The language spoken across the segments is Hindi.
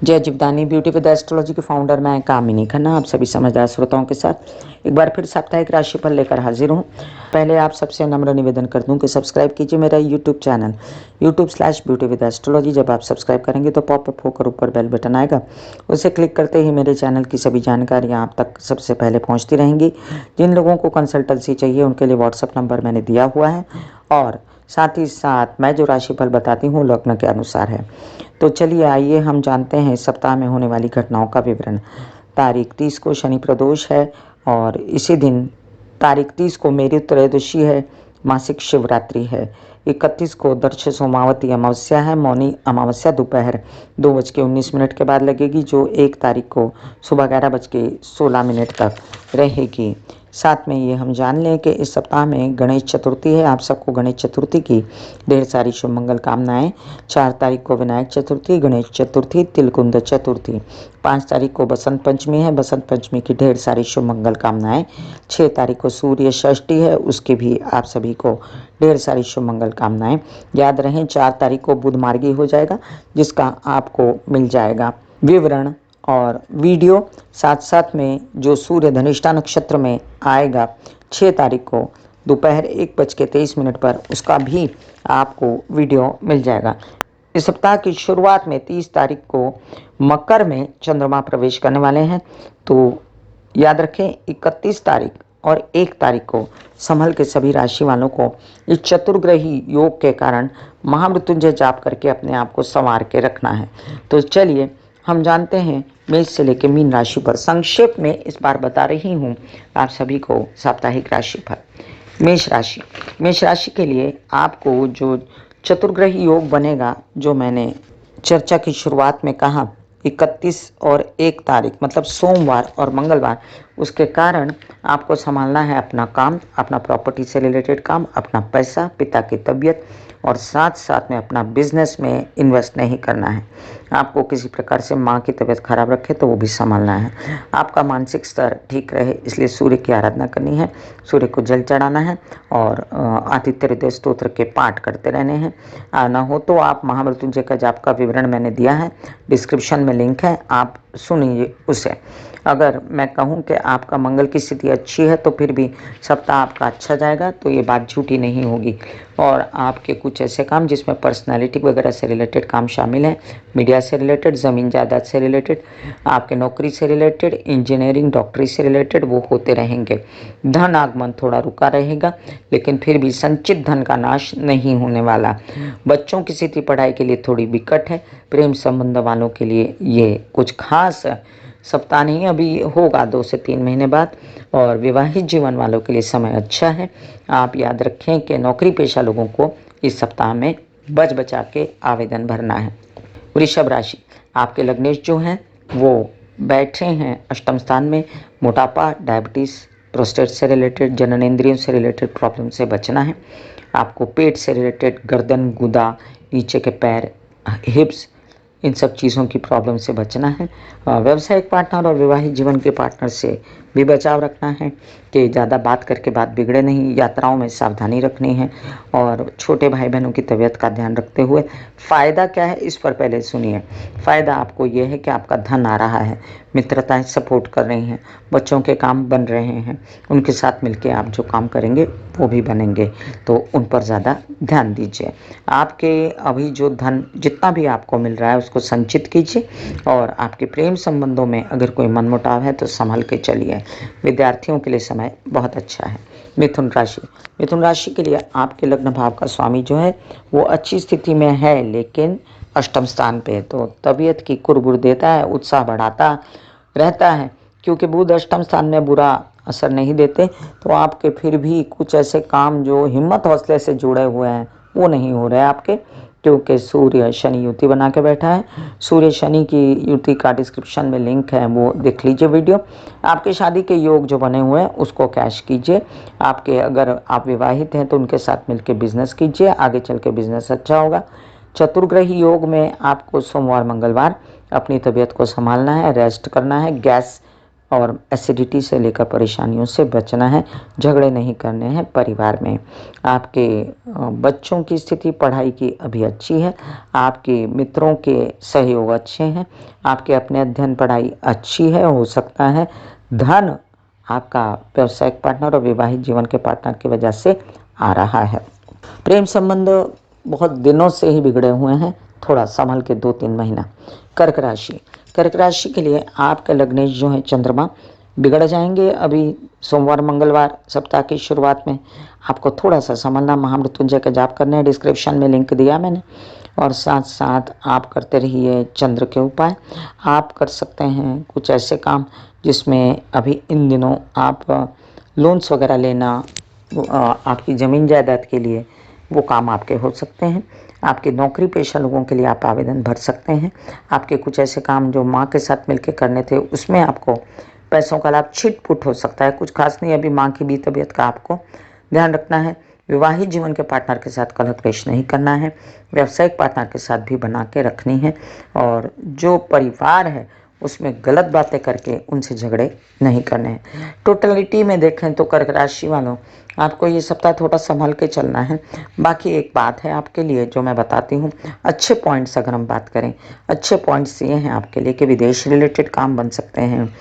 जय जीवदानी ब्यूटी विद एस्ट्रोलॉजी के फाउंडर मैं कामिनी खन्ना आप सभी समझदार श्रोताओं के साथ एक बार फिर साप्ताहिक राशिफल लेकर हाजिर हूँ। पहले आप सबसे नम्र निवेदन कर दूं कि सब्सक्राइब कीजिए मेरा यूट्यूब चैनल YouTube/ब्यूटी विद एस्ट्रोलॉजी। जब आप सब्सक्राइब करेंगे तो पॉपअप होकर ऊपर बेल बटन आएगा, उसे क्लिक करते ही मेरे चैनल की सभी जानकारियाँ आप तक सबसे पहले पहुँचती रहेंगी। जिन लोगों को कंसल्टेंसी चाहिए उनके लिए व्हाट्सअप नंबर मैंने दिया हुआ है और साथ ही साथ मैं जो राशिफल बताती हूँ लग्न के अनुसार है। तो चलिए आइए हम जानते हैं सप्ताह में होने वाली घटनाओं का विवरण। तारीख 30 को शनि प्रदोष है और इसी दिन तारीख 30 को मेरी त्रयोदशी है, मासिक शिवरात्रि है। 31 को दर्श सोमावती अमावस्या है। मौनी अमावस्या दोपहर 2:19 के बाद लगेगी, जो 1 तारीख को सुबह 11:16 तक रहेगी। साथ में ये हम जान लें कि इस सप्ताह में गणेश चतुर्थी है। आप सबको गणेश चतुर्थी की ढेर सारी शुभ मंगल कामनाएं। 4 तारीख को विनायक चतुर्थी, गणेश चतुर्थी, तिलकुंद चतुर्थी। 5 तारीख को बसंत पंचमी है। बसंत पंचमी की ढेर सारी शुभ मंगल कामनाएं। 6 तारीख को सूर्य षष्ठी है, उसकी भी आप सभी को ढेर सारी शुभ मंगल कामनाएं। याद रहें 4 तारीख को बुध मार्गी हो जाएगा, जिसका आपको मिल जाएगा विवरण और वीडियो। साथ साथ में जो सूर्य धनिष्ठा नक्षत्र में आएगा 6 तारीख को दोपहर 1:23 पर, उसका भी आपको वीडियो मिल जाएगा। इस सप्ताह की शुरुआत में 30 तारीख को मकर में चंद्रमा प्रवेश करने वाले हैं, तो याद रखें 31 तारीख और 1 तारीख को संभल के सभी राशि वालों को इस चतुर्ग्रही योग के कारण महामृत्युंजय जाप करके अपने आप को संवार के रखना है। तो चलिए हम जानते हैं मेष से लेकर मीन राशि पर। संक्षेप में इस बार बता रही हूँ आप सभी को साप्ताहिक राशिफल। मेष राशि के लिए आपको जो चतुर्ग्रही योग बनेगा, जो मैंने चर्चा की शुरुआत में कहा 31 और 1 तारीख मतलब सोमवार और मंगलवार, उसके कारण आपको संभालना है अपना काम, अपना प्रॉपर्टी से रिलेटेड काम, अपना पैसा, पिता की तबीयत और साथ साथ में अपना बिजनेस में इन्वेस्ट नहीं करना है। आपको किसी प्रकार से माँ की तबीयत खराब रखे तो वो भी संभालना है। आपका मानसिक स्तर ठीक रहे इसलिए सूर्य की आराधना करनी है, सूर्य को जल चढ़ाना है और आदित्य हृदय स्तोत्र के पाठ करते रहने हैं। ना हो तो आप महामृत्युंजय का जाप का विवरण मैंने दिया है, डिस्क्रिप्शन में लिंक है, आप सुनिए उसे। अगर मैं कहूँ कि आपका मंगल की स्थिति अच्छी है तो फिर भी सप्ताह आपका अच्छा जाएगा, तो ये बात झूठी नहीं होगी। और आपके कुछ ऐसे काम जिसमें पर्सनालिटी वगैरह से रिलेटेड काम शामिल है, मीडिया से रिलेटेड, ज़मीन जायदाद से रिलेटेड, आपके नौकरी से रिलेटेड, इंजीनियरिंग डॉक्टरी से रिलेटेड, वो होते रहेंगे। धन आगमन थोड़ा रुका रहेगा, लेकिन फिर भी संचित धन का नाश नहीं होने वाला। बच्चों की स्थिति पढ़ाई के लिए थोड़ी विकट है। प्रेम संबंध वालों के लिए ये कुछ खास सप्ताह नहीं, अभी होगा 2 से 3 महीने बाद। और विवाहित जीवन वालों के लिए समय अच्छा है। आप याद रखें कि नौकरी पेशा लोगों को इस सप्ताह में बच बचा के आवेदन भरना है। वृषभ राशि, आपके लग्नेश जो हैं वो बैठे हैं अष्टम स्थान में। मोटापा, डायबिटीज़, प्रोस्टेट से रिलेटेड, जननेंद्रियों से रिलेटेड प्रॉब्लम से बचना है। आपको पेट से रिलेटेड, गर्दन, गुदा, नीचे के पैर, हिप्स, इन सब चीज़ों की प्रॉब्लम से बचना है। व्यावसायिक पार्टनर और विवाहित जीवन के पार्टनर से भी बचाव रखना है कि ज़्यादा बात करके बात बिगड़े नहीं। यात्राओं में सावधानी रखनी है और छोटे भाई बहनों की तबीयत का ध्यान रखते हुए। फ़ायदा क्या है इस पर पहले सुनिए। फ़ायदा आपको ये है कि आपका धन आ रहा है, मित्रताएं सपोर्ट कर रही हैं, बच्चों के काम बन रहे हैं, उनके साथ मिलके आप जो काम करेंगे वो भी बनेंगे, तो उन पर ज़्यादा ध्यान दीजिए। आपके अभी जो धन जितना भी आपको मिल रहा है उसको संचित कीजिए और आपके प्रेम संबंधों में अगर कोई मनमुटाव है तो संभल के चलिए। विद्यार्थियों के लिए समय बहुत अच्छा है। मिथुन राशि के लिए आपके लग्न भाव का स्वामी जो है वो अच्छी स्थिति में है, लेकिन अष्टम स्थान पे, तो तबीयत की कुरबुर देता है, उत्साह बढ़ाता रहता है। क्योंकि बुध अष्टम स्थान में बुरा असर नहीं देते, तो आपके फिर भी कुछ ऐसे काम जो हिम्मत हौसले से जुड़े हुए हैं वो नहीं हो रहे आपके, क्योंकि सूर्य शनि युति बना के बैठा है। सूर्य शनि की युति का डिस्क्रिप्शन में लिंक है, वो देख लीजिए वीडियो। आपके शादी के योग जो बने हुए हैं उसको कैश कीजिए। आपके अगर आप विवाहित हैं तो उनके साथ मिलकर बिजनेस कीजिए, आगे चल के बिजनेस अच्छा होगा। चतुर्ग्रही योग में आपको सोमवार मंगलवार अपनी तबीयत को संभालना है, रेस्ट करना है, गैस और एसिडिटी से लेकर परेशानियों से बचना है। झगड़े नहीं करने हैं परिवार में। आपके बच्चों की स्थिति पढ़ाई की अभी अच्छी है। आपके मित्रों के सहयोग अच्छे हैं। आपके अपने अध्ययन पढ़ाई अच्छी है। हो सकता है धन आपका व्यावसायिक पार्टनर और विवाहित जीवन के पार्टनर की वजह से आ रहा है। प्रेम संबंध बहुत दिनों से ही बिगड़े हुए हैं, थोड़ा संभल के 2-3 महीना। कर्क राशि, कर्क राशि के लिए आपके लग्नेश जो है चंद्रमा बिगड़ जाएंगे अभी सोमवार मंगलवार सप्ताह की शुरुआत में। आपको थोड़ा सा संभलना, महामृत्युंजय का जाप करने हैं, डिस्क्रिप्शन में लिंक दिया मैंने। और साथ साथ आप करते रहिए चंद्र के उपाय। आप कर सकते हैं कुछ ऐसे काम जिसमें अभी इन दिनों आप लोन्स वगैरह लेना, आपकी ज़मीन जायदाद के लिए वो काम आपके हो सकते हैं। आपके नौकरी पेशा लोगों के लिए आप आवेदन भर सकते हैं। आपके कुछ ऐसे काम जो माँ के साथ मिलकर करने थे उसमें आपको पैसों का लाभ छिटपुट हो सकता है, कुछ खास नहीं। अभी माँ की भी तबीयत का आपको ध्यान रखना है। विवाहित जीवन के पार्टनर के साथ कलह क्लेश नहीं करना है। व्यावसायिक पार्टनर के साथ भी बना के रखनी है। और जो परिवार है उसमें गलत बातें करके उनसे झगड़े नहीं करने हैं। टोटलिटी में देखें तो कर्क राशि वालों, आपको ये सप्ताह थोड़ा संभल के चलना है। बाकी एक बात है आपके लिए जो मैं बताती हूँ, अच्छे पॉइंट्स अगर हम बात करें, अच्छे पॉइंट्स ये हैं आपके लिए कि विदेश रिलेटेड काम बन सकते हैं।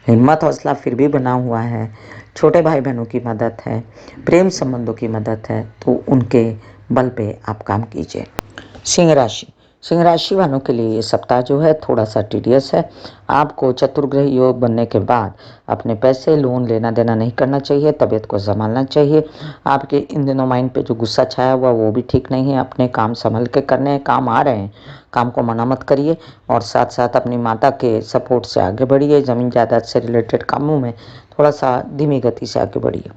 हिम्मत हौसला फिर भी बना हुआ है। छोटे भाई बहनों की मदद है, प्रेम संबंधों की मदद है, तो उनके बल पे आप काम कीजिए। सिंह राशि, सिंह राशि वालों के लिए ये सप्ताह जो है थोड़ा सा टीडियस है। आपको चतुर्ग्रह योग बनने के बाद अपने पैसे लोन लेना देना नहीं करना चाहिए, तबीयत को संभालना चाहिए। आपके इन दिनों माइंड पे जो गुस्सा छाया हुआ वो भी ठीक नहीं है। अपने काम संभल के करने हैं, काम आ रहे हैं, काम को मना मत करिए। और साथ साथ अपनी माता के सपोर्ट से आगे बढ़िए। ज़मीन जायदाद से रिलेटेड कामों में थोड़ा सा धीमी गति से आगे बढ़िए।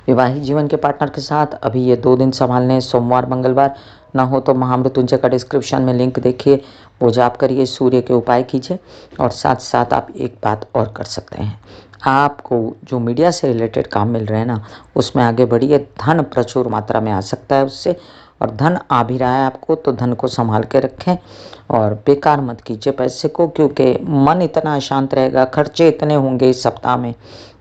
विवाहित जीवन के पार्टनर के साथ अभी ये 2 दिन संभालने, सोमवार मंगलवार। ना हो तो महामृत्युंजय का डिस्क्रिप्शन में लिंक देखिए, वो जाप करिए, सूर्य के उपाय कीजिए। और साथ साथ आप एक बात और कर सकते हैं, आपको जो मीडिया से रिलेटेड काम मिल रहे हैं ना, उसमें आगे बढ़िए। धन प्रचुर मात्रा में आ सकता है उससे, और धन आ भी रहा है आपको, तो धन को संभाल के रखें और बेकार मत कीजिए पैसे को, क्योंकि मन इतना अशांत रहेगा, खर्चे इतने होंगे इस सप्ताह में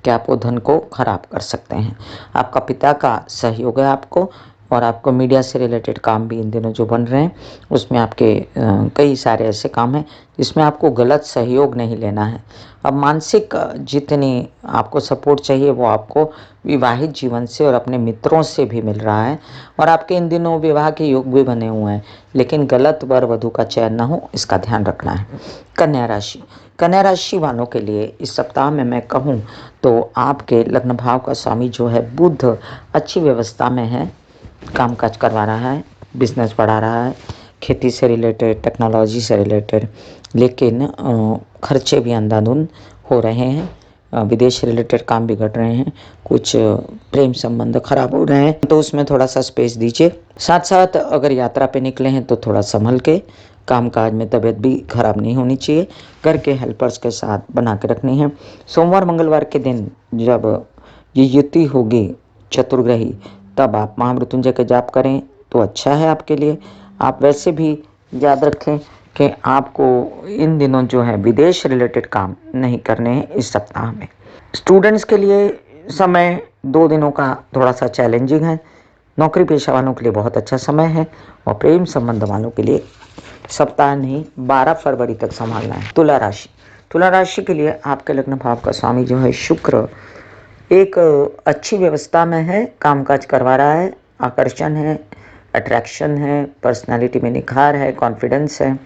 कि आप वो धन को खराब कर सकते हैं। आपका पिता का सहयोग है आपको, और आपको मीडिया से रिलेटेड काम भी इन दिनों जो बन रहे हैं उसमें आपके कई सारे ऐसे काम हैं जिसमें आपको गलत सहयोग नहीं लेना है। अब मानसिक जितनी आपको सपोर्ट चाहिए वो आपको विवाहित जीवन से और अपने मित्रों से भी मिल रहा है। और आपके इन दिनों विवाह के योग भी बने हुए हैं, लेकिन गलत वर वधु का चयन ना हो, इसका ध्यान रखना है। कन्या राशि, कन्या राशि वालों के लिए इस सप्ताह में मैं कहूँ तो आपके लग्न भाव का स्वामी जो है बुध अच्छी व्यवस्था में है, कामकाज करवा रहा है, बिजनेस बढ़ा रहा है, खेती से रिलेटेड, टेक्नोलॉजी से रिलेटेड। लेकिन खर्चे भी अंधाधुंध हो रहे हैं, विदेश रिलेटेड काम बिगड़ रहे हैं, कुछ प्रेम संबंध खराब हो रहे हैं, तो उसमें थोड़ा सा स्पेस दीजिए। साथ साथ अगर यात्रा पे निकले हैं तो थोड़ा संभल के, कामकाज में तबीयत भी खराब नहीं होनी चाहिए। घर के हेल्पर्स के साथ बना के रखनी है। सोमवार मंगलवार के दिन जब ये युति होगी चतुर्ग्रही, तब आप महामृत्युंजय का जाप करें तो अच्छा है आपके लिए। आप वैसे भी याद रखें कि आपको इन दिनों जो है विदेश रिलेटेड काम नहीं करने हैं इस सप्ताह में। स्टूडेंट्स के लिए समय 2 दिनों का थोड़ा सा चैलेंजिंग है। नौकरी पेशा वालों के लिए बहुत अच्छा समय है, और प्रेम संबंध वालों के लिए सप्ताह नहीं 12 फरवरी तक संभालना है। तुला राशि, तुला राशि के लिए आपके लग्न भाव का स्वामी जो है शुक्र एक अच्छी व्यवस्था में है, कामकाज करवा रहा है, आकर्षण है, अट्रैक्शन है, पर्सनालिटी में निखार है, कॉन्फिडेंस है।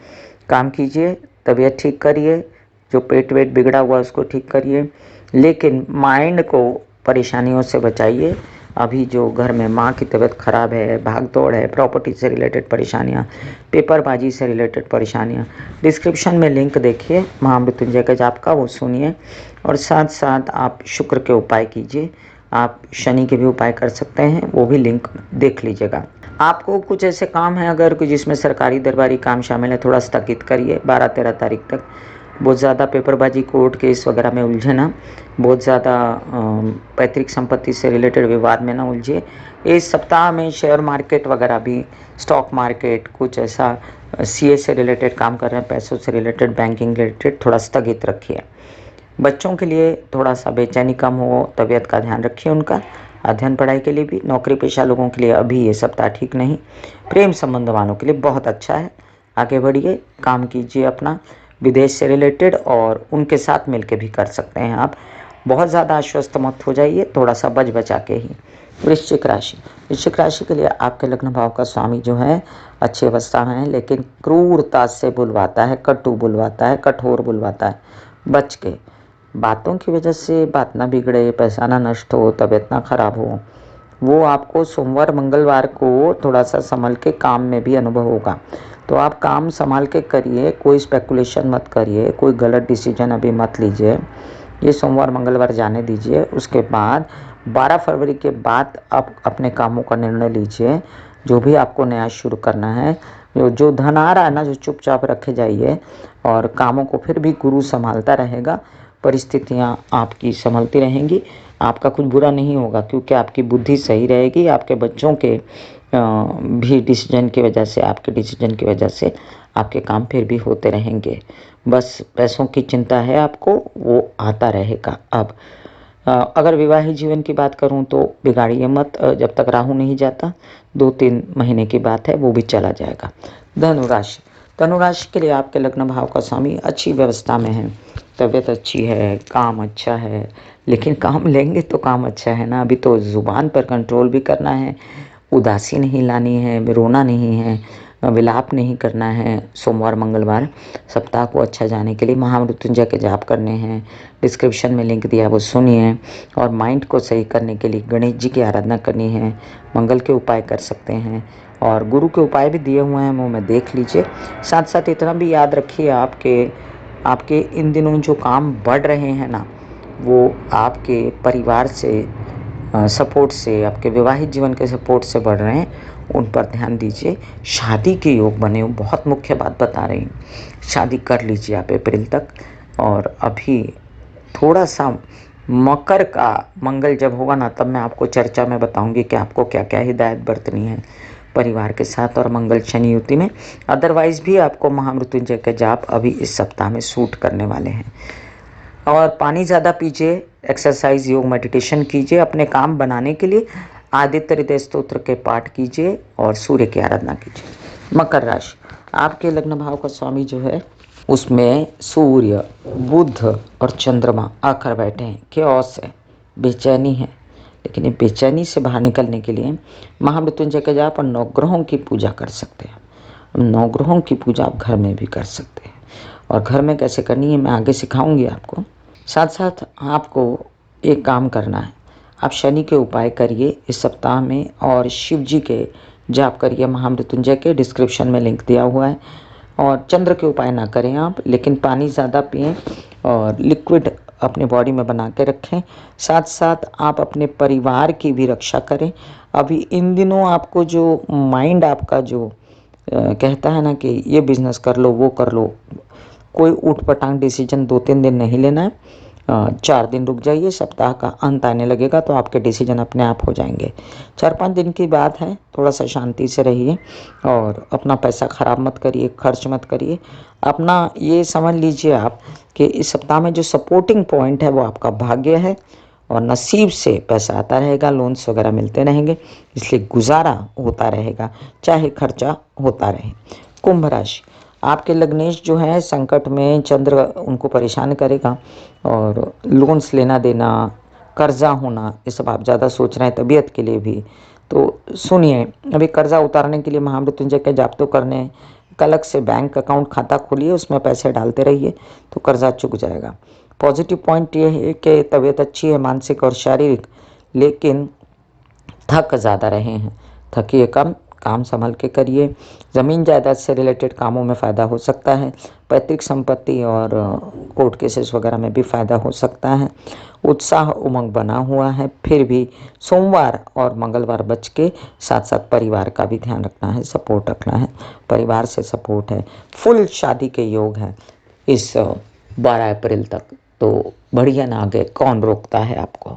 काम कीजिए, तबीयत ठीक करिए, जो पेट वेट बिगड़ा हुआ उसको ठीक करिए, लेकिन माइंड को परेशानियों से बचाइए। अभी जो घर में माँ की तबीयत खराब है, भाग दौड़ है, प्रॉपर्टी से रिलेटेड परेशानियाँ, पेपरबाजी से रिलेटेड परेशानियाँ, डिस्क्रिप्शन में लिंक देखिए महामृत्युंजय का जाप का, वो सुनिए। और साथ साथ आप शुक्र के उपाय कीजिए। आप शनि के भी उपाय कर सकते हैं, वो भी लिंक देख लीजिएगा। आपको कुछ ऐसे काम हैं अगर कुछ जिसमें सरकारी दरबारी काम शामिल है, थोड़ा स्थगित करिए 12-13 तारीख तक। बहुत ज़्यादा पेपरबाजी, कोर्ट केस वगैरह में उलझे ना, बहुत ज़्यादा पैतृक संपत्ति से रिलेटेड विवाद में ना उलझिए। इस सप्ताह में शेयर मार्केट वगैरह भी, स्टॉक मार्केट, कुछ ऐसा सीए से रिलेटेड काम कर रहे हैं, पैसों से रिलेटेड, बैंकिंग रिलेटेड, थोड़ा स्थगित रखिए। बच्चों के लिए थोड़ा सा बेचैनी कम हो, तबीयत का ध्यान रखिए उनका। अध्ययन पढ़ाई के लिए भी, नौकरी पेशा लोगों के लिए अभी ये सप्ताह ठीक नहीं। प्रेम संबंध वालों के लिए बहुत अच्छा है, आगे बढ़िए, काम कीजिए अपना विदेश से रिलेटेड, और उनके साथ मिलके भी कर सकते हैं आप। बहुत ज़्यादा आश्वस्त मत हो जाइए, थोड़ा सा बच बचा के ही। वृश्चिक राशि के लिए आपके लग्न भाव का स्वामी जो है अच्छी अवस्था में है, लेकिन क्रूरता से बुलवाता है, कटु बुलवाता है, कठोर बुलवाता है। बच के, बातों की वजह से बात ना बिगड़े, पैसा ना नष्ट हो, तबीयत ना खराब हो। वो आपको सोमवार मंगलवार को थोड़ा सा संभल के काम में भी अनुभव होगा, तो आप काम संभाल के करिए, कोई स्पेकुलेशन मत करिए, कोई गलत डिसीजन अभी मत लीजिए। ये सोमवार मंगलवार जाने दीजिए। उसके बाद 12 फरवरी के बाद आप अपने कामों का निर्णय लीजिए, जो भी आपको नया शुरू करना है। जो धन आ रहा है ना, जो चुपचाप रखे जाइए, और कामों को फिर भी गुरु संभालता रहेगा, परिस्थितियाँ आपकी संभलती रहेंगी, आपका कुछ बुरा नहीं होगा, क्योंकि आपकी बुद्धि सही रहेगी। आपके बच्चों के भी डिसीजन की वजह से, आपके डिसीजन की वजह से आपके काम फिर भी होते रहेंगे। बस पैसों की चिंता है आपको, वो आता रहेगा। अब अगर विवाहित जीवन की बात करूं तो बिगाड़िए मत, जब तक राहु नहीं जाता, 2-3 महीने की बात है, वो भी चला जाएगा। धनुराशि के लिए आपके लग्न भाव का स्वामी अच्छी व्यवस्था में है, तबीयत अच्छी है, काम अच्छा है, लेकिन काम लेंगे तो काम अच्छा है ना। अभी तो ज़ुबान पर कंट्रोल भी करना है, उदासी नहीं लानी है, रोना नहीं है, विलाप नहीं करना है। सोमवार मंगलवार सप्ताह को अच्छा जाने के लिए महामृत्युंजय के जाप करने हैं, डिस्क्रिप्शन में लिंक दिया वो सुनिए। और माइंड को सही करने के लिए गणेश जी की आराधना करनी है, मंगल के उपाय कर सकते हैं, और गुरु के उपाय भी दिए हुए हैं, वो में देख लीजिए। साथ साथ इतना भी याद रखिए, आपके इन दिनों जो काम बढ़ रहे हैं ना, वो आपके परिवार से सपोर्ट से, आपके विवाहित जीवन के सपोर्ट से बढ़ रहे हैं, उन पर ध्यान दीजिए। शादी के योग बने हो, बहुत मुख्य बात बता रही हूँ, शादी कर लीजिए आप अप्रैल तक। और अभी थोड़ा सा मकर का मंगल जब होगा ना, तब मैं आपको चर्चा में बताऊंगी कि आपको क्या क्या हिदायत बरतनी है परिवार के साथ, और मंगल शनि युति में। अदरवाइज भी आपको महामृत्युंजय के जाप अभी इस सप्ताह में सूट करने वाले हैं। और पानी ज़्यादा पीजिए, एक्सरसाइज, योग, मेडिटेशन कीजिए। अपने काम बनाने के लिए आदित्य हृदय स्तोत्र के पाठ कीजिए और सूर्य की आराधना कीजिए। मकर राशि, आपके लग्न भाव का स्वामी जो है उसमें सूर्य, बुध और चंद्रमा आकर बैठे हैं। क्योस है, बेचैनी है, लेकिन ये बेचैनी से बाहर निकलने के लिए महामृत्युंजय के जाप और नवग्रहों की पूजा कर सकते हैं। नवग्रहों की पूजा आप घर में भी कर सकते हैं, और घर में कैसे करनी है मैं आगे सिखाऊंगी आपको। साथ साथ आपको एक काम करना है, आप शनि के उपाय करिए इस सप्ताह में, और शिव जी के जाप करिए महामृत्युंजय के, डिस्क्रिप्शन में लिंक दिया हुआ है। और चंद्र के उपाय ना करें आप, लेकिन पानी ज़्यादा पिएं और लिक्विड अपने बॉडी में बना के रखें। साथ साथ आप अपने परिवार की भी रक्षा करें। अभी इन दिनों आपको जो माइंड आपका जो कहता है ना कि ये बिज़नेस कर लो, वो कर लो, कोई ऊट पटांग डिसीजन 2-3 दिन नहीं लेना है। 4 दिन रुक जाइए, सप्ताह का अंत आने लगेगा तो आपके डिसीजन अपने आप हो जाएंगे। 4-5 दिन की बात है, थोड़ा सा शांति से रहिए, और अपना पैसा खराब मत करिए, खर्च मत करिए। अपना ये समझ लीजिए आप कि इस सप्ताह में जो सपोर्टिंग पॉइंट है वो आपका भाग्य है, और नसीब से पैसा आता रहेगा, लोन्स वगैरह मिलते रहेंगे, इसलिए गुजारा होता रहेगा, चाहे खर्चा होता रहे। कुंभ राशि, आपके लग्नेश जो है संकट में, चंद्र उनको परेशान करेगा, और लोन्स लेना देना, कर्जा होना, ये सब आप ज़्यादा सोच रहे हैं तबीयत के लिए भी। तो सुनिए, अभी कर्जा उतारने के लिए महामृत्युंजय के जाप तो करने हैं, अलग से बैंक अकाउंट खाता खोलिए, उसमें पैसे डालते रहिए, तो कर्जा चुक जाएगा। पॉजिटिव पॉइंट ये है कि तबीयत अच्छी है, मानसिक और शारीरिक, लेकिन थक ज़्यादा रहे हैं, थकिए कम, काम संभल के करिए। ज़मीन जायदाद से रिलेटेड कामों में फ़ायदा हो सकता है, पैतृक संपत्ति और कोर्ट केसेस वगैरह में भी फ़ायदा हो सकता है। उत्साह उमंग बना हुआ है, फिर भी सोमवार और मंगलवार बच के, साथ साथ परिवार का भी ध्यान रखना है, सपोर्ट रखना है, परिवार से सपोर्ट है। फुल शादी के योग हैं इस 12 अप्रैल तक, तो बढ़िया ना आगे कौन रोकता है आपको।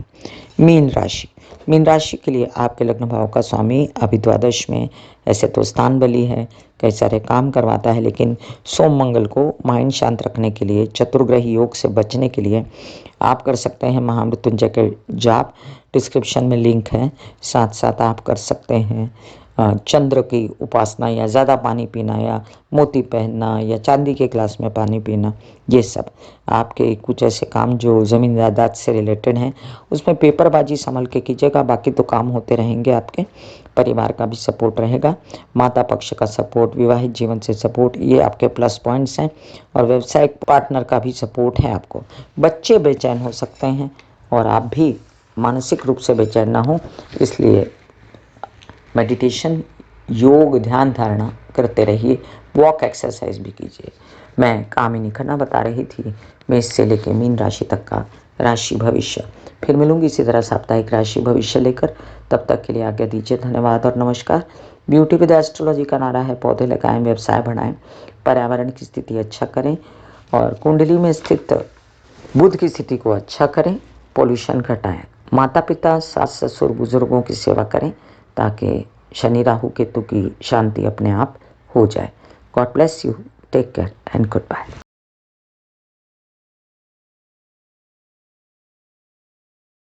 मीन राशि, मीन राशि के लिए आपके लग्न भाव का स्वामी अभी द्वादश में, ऐसे तो स्थान बली है, कई सारे काम करवाता है, लेकिन सोम मंगल को माइंड शांत रखने के लिए, चतुर्ग्रही योग से बचने के लिए आप कर सकते हैं महामृत्युंजय के जाप, डिस्क्रिप्शन में लिंक है। साथ साथ आप कर सकते हैं चंद्र की उपासना, या ज़्यादा पानी पीना, या मोती पहनना, या चांदी के ग्लास में पानी पीना। ये सब आपके कुछ ऐसे काम जो ज़मीन जायदाद से रिलेटेड हैं, उसमें पेपरबाजी संभल के कीजिएगा, बाकी तो काम होते रहेंगे आपके। परिवार का भी सपोर्ट रहेगा, माता पक्ष का सपोर्ट, विवाहित जीवन से सपोर्ट, ये आपके प्लस पॉइंट्स हैं। और व्यवसायिक पार्टनर का भी सपोर्ट है आपको। बच्चे बेचैन हो सकते हैं और आप भी मानसिक रूप से बेचैन ना हो, इसलिए मेडिटेशन, योग, ध्यान धारणा करते रहिए, वॉक एक्सरसाइज भी कीजिए। मैं कामिनी खन्ना बता रही थी मेष से लेकर मीन राशि तक का राशि भविष्य। फिर मिलूंगी इसी तरह साप्ताहिक राशि भविष्य लेकर। तब तक के लिए आज्ञा दीजिए। धन्यवाद और नमस्कार। ब्यूटी विद एस्ट्रोलॉजी का नारा है पौधे लगाएं, व्यवसाय बढ़ाएं, पर्यावरण की स्थिति अच्छा करें, और कुंडली में स्थित बुध की स्थिति को अच्छा करें, पोल्यूशन घटाएं, माता पिता, सास ससुर, बुजुर्गों की सेवा करें, ताकि शनि राहु केतु की शांति अपने आप हो जाए। God bless you, take care and good bye.